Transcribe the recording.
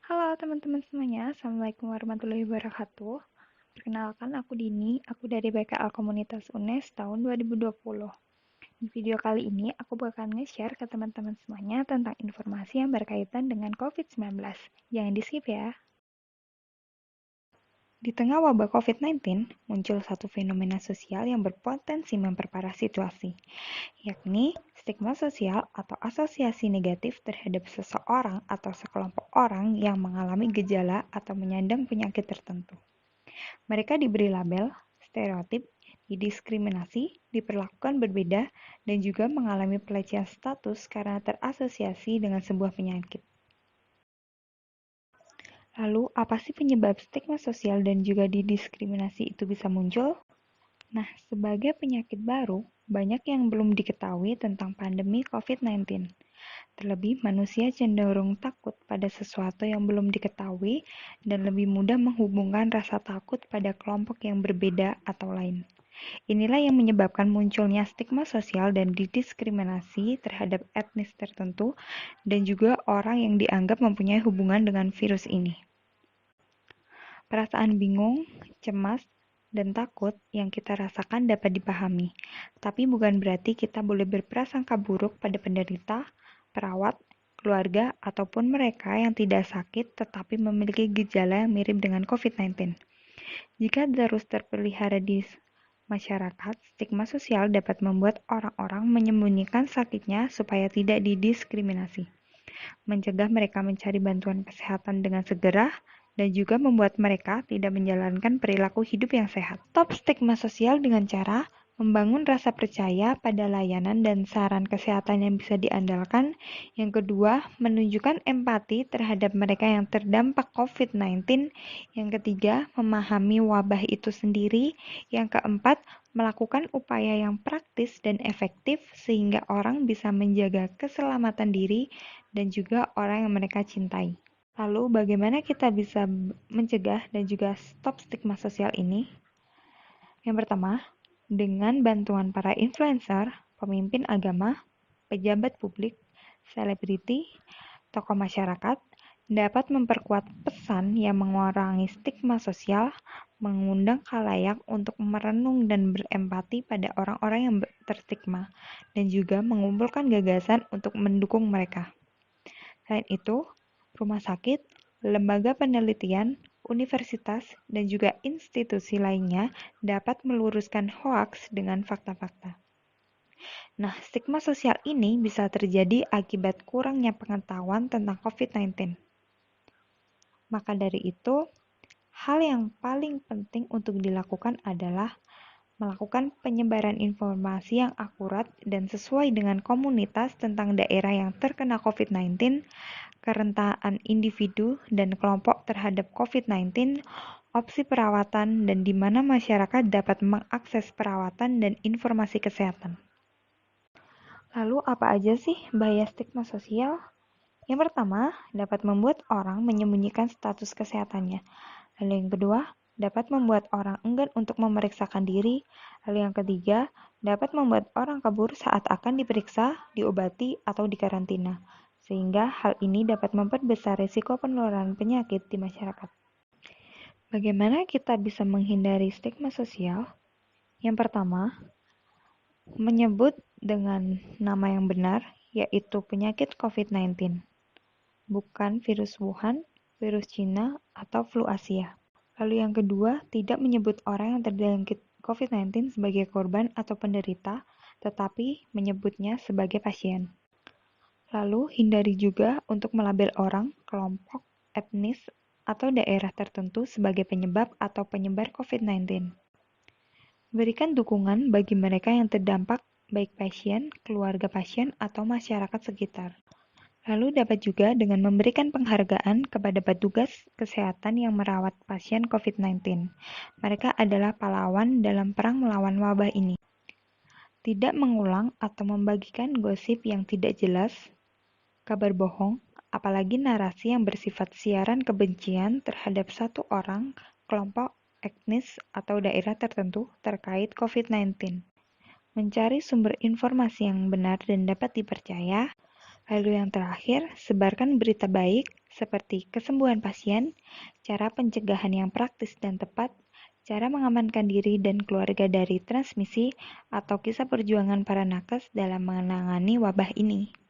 Halo teman-teman semuanya, Assalamualaikum warahmatullahi wabarakatuh. Perkenalkan, aku Dini, aku dari BKL Komunitas UNES tahun 2020. Di video kali ini, aku bakal nge-share ke teman-teman semuanya tentang informasi yang berkaitan dengan COVID-19. Jangan di-skip ya. Di tengah wabah COVID-19, muncul satu fenomena sosial yang berpotensi memperparah situasi, yakni stigma sosial atau asosiasi negatif terhadap seseorang atau sekelompok orang yang mengalami gejala atau menyandang penyakit tertentu. Mereka diberi label, stereotip, didiskriminasi, diperlakukan berbeda, dan juga mengalami pelecehan status karena terasosiasi dengan sebuah penyakit. Lalu, apa sih penyebab stigma sosial dan juga didiskriminasi itu bisa muncul? Nah, sebagai penyakit baru, banyak yang belum diketahui tentang pandemi COVID-19. Terlebih, manusia cenderung takut pada sesuatu yang belum diketahui dan lebih mudah menghubungkan rasa takut pada kelompok yang berbeda atau lain. Inilah yang menyebabkan munculnya stigma sosial dan didiskriminasi terhadap etnis tertentu dan juga orang yang dianggap mempunyai hubungan dengan virus ini. Perasaan bingung, cemas, dan takut yang kita rasakan dapat dipahami, tapi bukan berarti kita boleh berprasangka buruk pada penderita, perawat, keluarga, ataupun mereka yang tidak sakit tetapi memiliki gejala yang mirip dengan COVID-19. Jika terus terpelihara di masyarakat, stigma sosial dapat membuat orang-orang menyembunyikan sakitnya supaya tidak didiskriminasi, mencegah mereka mencari bantuan kesehatan dengan segera, dan juga membuat mereka tidak menjalankan perilaku hidup yang sehat. Stop stigma sosial dengan cara membangun rasa percaya pada layanan dan saran kesehatan yang bisa diandalkan. Yang kedua, menunjukkan empati terhadap mereka yang terdampak COVID-19. Yang ketiga, memahami wabah itu sendiri. Yang keempat, melakukan upaya yang praktis dan efektif sehingga orang bisa menjaga keselamatan diri dan juga orang yang mereka cintai. Lalu, bagaimana kita bisa mencegah dan juga stop stigma sosial ini? Yang pertama, dengan bantuan para influencer, pemimpin agama, pejabat publik, selebriti, tokoh masyarakat, dapat memperkuat pesan yang mengurangi stigma sosial, mengundang khalayak untuk merenung dan berempati pada orang-orang yang terstigma, dan juga mengumpulkan gagasan untuk mendukung mereka. Selain itu, rumah sakit, lembaga penelitian, universitas, dan juga institusi lainnya dapat meluruskan hoaks dengan fakta-fakta. Nah, stigma sosial ini bisa terjadi akibat kurangnya pengetahuan tentang COVID-19. Maka dari itu, hal yang paling penting untuk dilakukan adalah melakukan penyebaran informasi yang akurat dan sesuai dengan komunitas tentang daerah yang terkena COVID-19, kerentangan individu dan kelompok terhadap COVID-19, opsi perawatan, dan di mana masyarakat dapat mengakses perawatan dan informasi kesehatan. Lalu, apa aja sih bahaya stigma sosial? Yang pertama, dapat membuat orang menyembunyikan status kesehatannya. Lalu yang kedua, dapat membuat orang enggan untuk memeriksakan diri. Lalu yang ketiga, dapat membuat orang kabur saat akan diperiksa, diobati, atau dikarantina. Sehingga hal ini dapat memperbesar risiko penularan penyakit di masyarakat. Bagaimana kita bisa menghindari stigma sosial? Yang pertama, menyebut dengan nama yang benar, yaitu penyakit COVID-19, bukan virus Wuhan, virus Cina, atau flu Asia. Lalu yang kedua, tidak menyebut orang yang terjangkit COVID-19 sebagai korban atau penderita, tetapi menyebutnya sebagai pasien. Lalu hindari juga untuk melabel orang, kelompok, etnis, atau daerah tertentu sebagai penyebab atau penyebar COVID-19. Berikan dukungan bagi mereka yang terdampak, baik pasien, keluarga pasien, atau masyarakat sekitar. Lalu dapat juga dengan memberikan penghargaan kepada petugas kesehatan yang merawat pasien COVID-19. Mereka adalah pahlawan dalam perang melawan wabah ini. Tidak mengulang atau membagikan gosip yang tidak jelas, kabar bohong, apalagi narasi yang bersifat siaran kebencian terhadap satu orang, kelompok, etnis, atau daerah tertentu terkait COVID-19. Mencari sumber informasi yang benar dan dapat dipercaya. Lalu yang terakhir, sebarkan berita baik, seperti kesembuhan pasien, cara pencegahan yang praktis dan tepat, cara mengamankan diri dan keluarga dari transmisi, atau kisah perjuangan para nakes dalam menangani wabah ini.